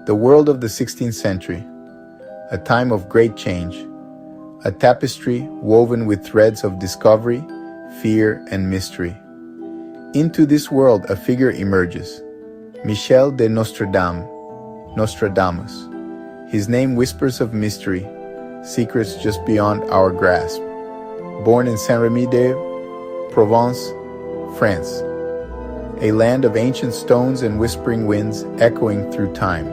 The world of the 16th century, a time of great change, a tapestry woven with threads of discovery, fear, and mystery. Into this world a figure emerges, Michel de Nostredame, Nostradamus. His name whispers of mystery, secrets just beyond our grasp. Born in Saint-Rémy-de Provence, France, a land of ancient stones and whispering winds echoing through time.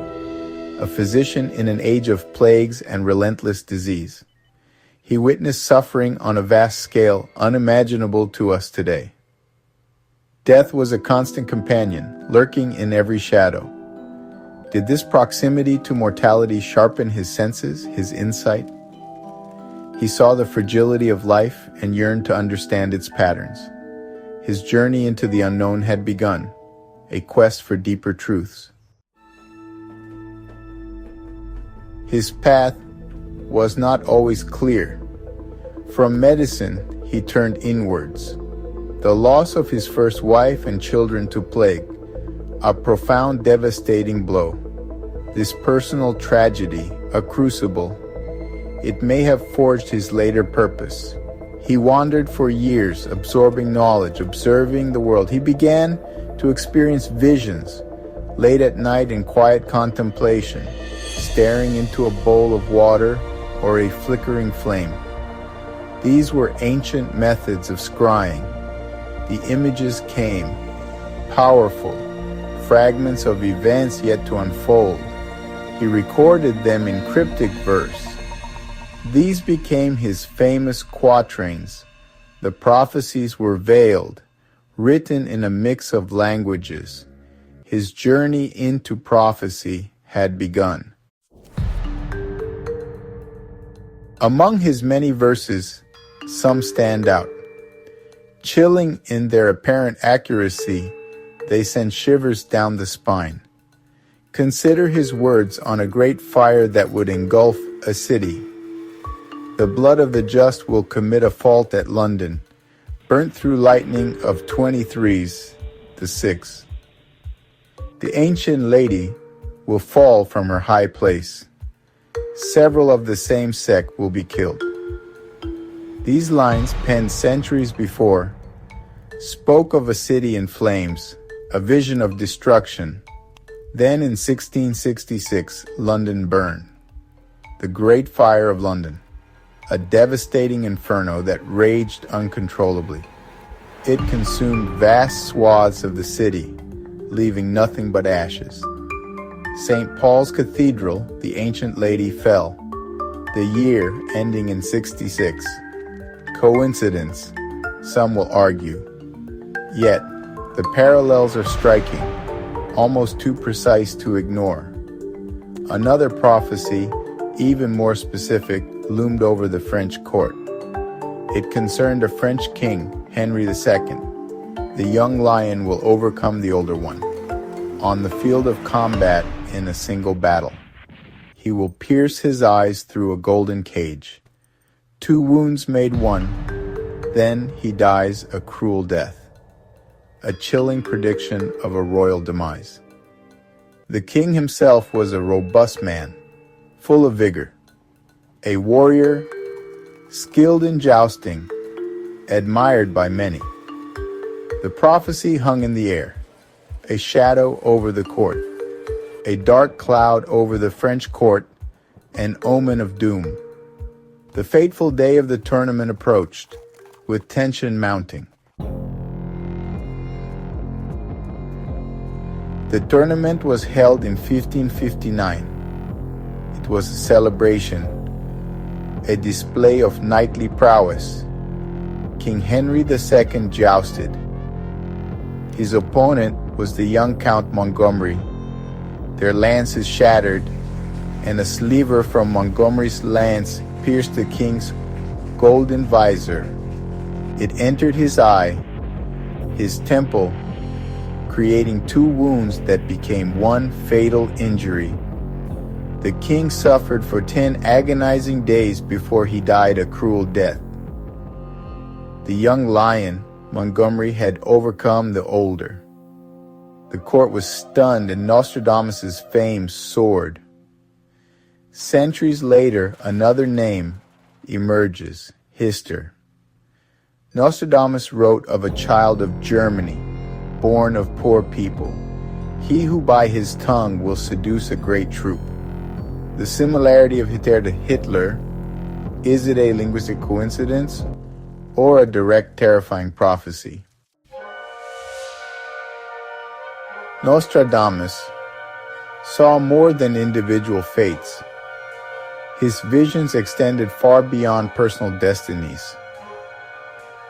A physician in an age of plagues and relentless disease. He witnessed suffering on a vast scale unimaginable to us today. Death was a constant companion, lurking in every shadow. Did this proximity to mortality sharpen his senses, his insight? He saw the fragility of life and yearned to understand its patterns. His journey into the unknown had begun, a quest for deeper truths. His path was not always clear. From medicine, he turned inwards. The loss of his first wife and children to plague, a profound, devastating blow. This personal tragedy, a crucible, it may have forged his later purpose. He wandered for years, absorbing knowledge, observing the world. He began to experience visions, late at night in quiet contemplation, staring into a bowl of water or a flickering flame. These were ancient methods of scrying. The images came, powerful, fragments of events yet to unfold. He recorded them in cryptic verse. These became his famous quatrains. The prophecies were veiled, written in a mix of languages. His journey into prophecy had begun. Among his many verses, some stand out. Chilling in their apparent accuracy, they send shivers down the spine. Consider his words on a great fire that would engulf a city. The blood of the just will commit a fault at London, burnt through lightning of 23s, the 6. The ancient lady will fall from her high place. Several of the same sect will be killed. These lines, penned centuries before, spoke of a city in flames, a vision of destruction. Then in 1666, London burned. The Great Fire of London, a devastating inferno that raged uncontrollably. It consumed vast swaths of the city, leaving nothing but ashes. St. Paul's Cathedral, the ancient lady, fell, the year ending in 66. Coincidence, some will argue. Yet, the parallels are striking, almost too precise to ignore. Another prophecy, even more specific, loomed over the French court. It concerned a French king, Henry II. The young lion will overcome the older one. On the field of combat in a single battle, he will pierce his eyes through a golden cage. 2 wounds made one, then he dies a cruel death. A chilling prediction of a royal demise. The king himself was a robust man, full of vigor. A warrior, skilled in jousting, admired by many. The prophecy hung in the air, a shadow over the court, a dark cloud over the French court, an omen of doom. The fateful day of the tournament approached, with tension mounting. The tournament was held in 1559. It was a celebration, a display of knightly prowess. King Henry II jousted. His opponent was the young Count Montgomery. Their lances shattered, and a sliver from Montgomery's lance pierced the king's golden visor. It entered his eye, his temple, creating 2 wounds that became one fatal injury. The king suffered for 10 agonizing days before he died a cruel death. The young lion, Montgomery, had overcome the older. The court was stunned and Nostradamus' fame soared. Centuries later, another name emerges, Hister. Nostradamus wrote of a child of Germany, born of poor people. He who by his tongue will seduce a great troop. The similarity of Hitler to Hitler, is it a linguistic coincidence or a direct terrifying prophecy? Nostradamus saw more than individual fates. His visions extended far beyond personal destinies.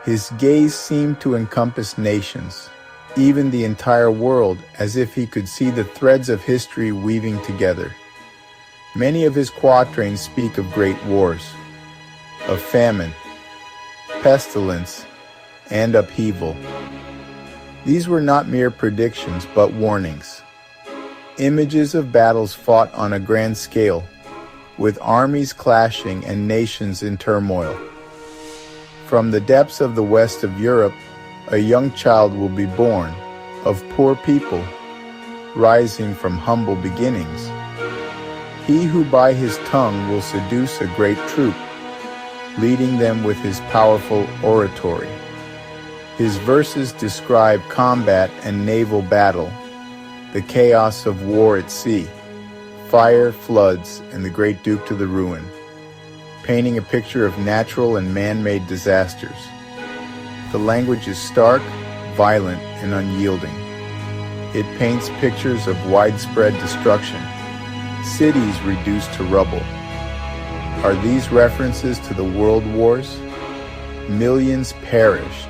His gaze seemed to encompass nations, even the entire world, as if he could see the threads of history weaving together. Many of his quatrains speak of great wars, of famine, pestilence, and upheaval. These were not mere predictions, but warnings. Images of battles fought on a grand scale, with armies clashing and nations in turmoil. From the depths of the west of Europe, a young child will be born, of poor people, rising from humble beginnings. He who by his tongue will seduce a great troop, leading them with his powerful oratory. His verses describe combat and naval battle, the chaos of war at sea, fire, floods, and the great Duke to the ruin, painting a picture of natural and man-made disasters. The language is stark, violent, and unyielding. It paints pictures of widespread destruction, cities reduced to rubble. Are these references to the world wars? Millions perished,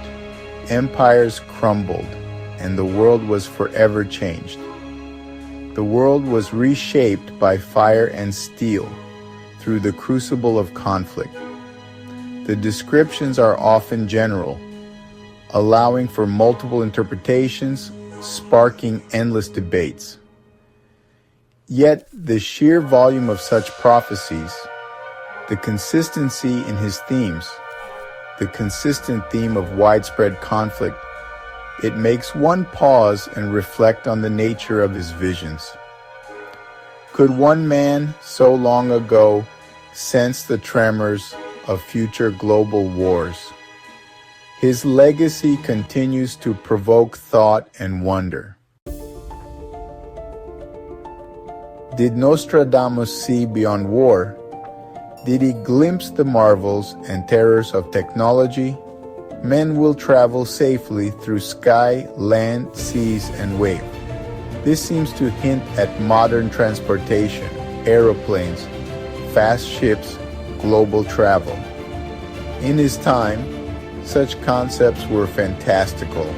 empires crumbled, and the world was forever changed. The world was reshaped by fire and steel through the crucible of conflict. The descriptions are often general, allowing for multiple interpretations, sparking endless debates. Yet the sheer volume of such prophecies, the consistency in his themes, the consistent theme of widespread conflict, it makes one pause and reflect on the nature of his visions. Could one man so long ago sense the tremors of future global wars? His legacy continues to provoke thought and wonder. Did Nostradamus see beyond war? Did he glimpse the marvels and terrors of technology? Men will travel safely through sky, land, seas, and wave. This seems to hint at modern transportation, aeroplanes, fast ships, global travel. In his time, such concepts were fantastical.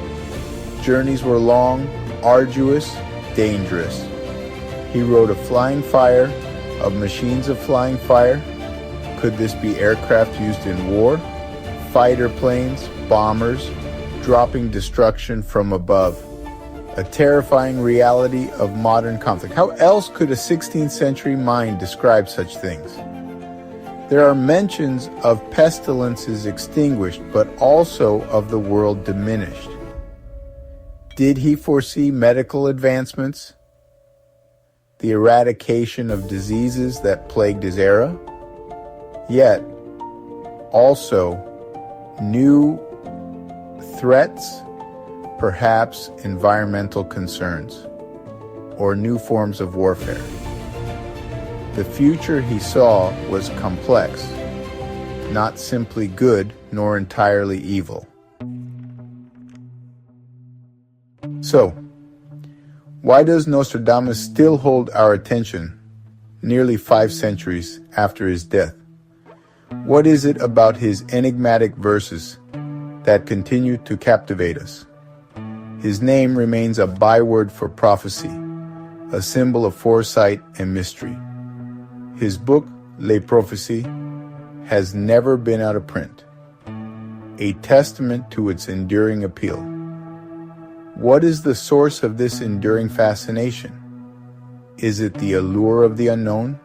Journeys were long, arduous, dangerous. He wrote of flying fire, of machines of flying fire. Could this be aircraft used in war? Fighter planes, bombers, dropping destruction from above. A terrifying reality of modern conflict. How else could a 16th century mind describe such things? There are mentions of pestilences extinguished, but also of the world diminished. Did he foresee medical advancements? The eradication of diseases that plagued his era? Yet, also, new threats, perhaps environmental concerns, or new forms of warfare. The future he saw was complex, not simply good nor entirely evil. So, why does Nostradamus still hold our attention nearly 5 centuries after his death? What is it about his enigmatic verses that continue to captivate us? His name remains a byword for prophecy, a symbol of foresight and mystery. His book, Les Prophecies, has never been out of print, a testament to its enduring appeal. What is the source of this enduring fascination? Is it the allure of the unknown?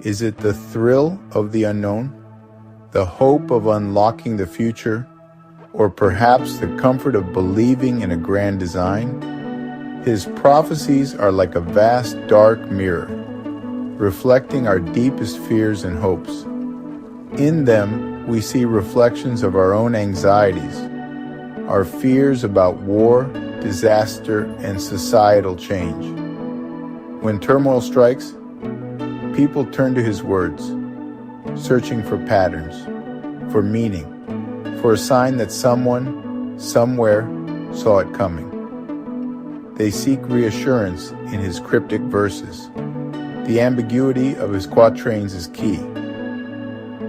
Is it the thrill of the unknown? The hope of unlocking the future? Or perhaps the comfort of believing in a grand design? His prophecies are like a vast dark mirror, reflecting our deepest fears and hopes. In them, we see reflections of our own anxieties, our fears about war, disaster, and societal change. When turmoil strikes, people turn to his words, searching for patterns, for meaning, for a sign that someone, somewhere, saw it coming. They seek reassurance in his cryptic verses. The ambiguity of his quatrains is key,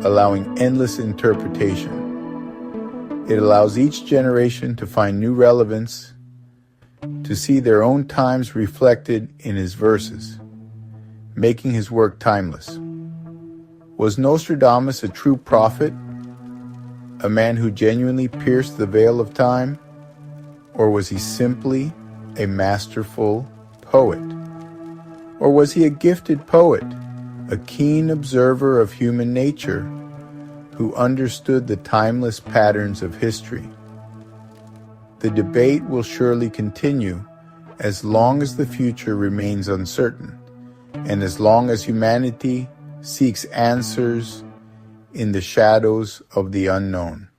allowing endless interpretation. It allows each generation to find new relevance, to see their own times reflected in his verses, making his work timeless. Was Nostradamus a true prophet, a man who genuinely pierced the veil of time, or was he simply a masterful poet? Or was he a gifted poet, a keen observer of human nature, who understood the timeless patterns of history? The debate will surely continue as long as the future remains uncertain, and as long as humanity seeks answers in the shadows of the unknown.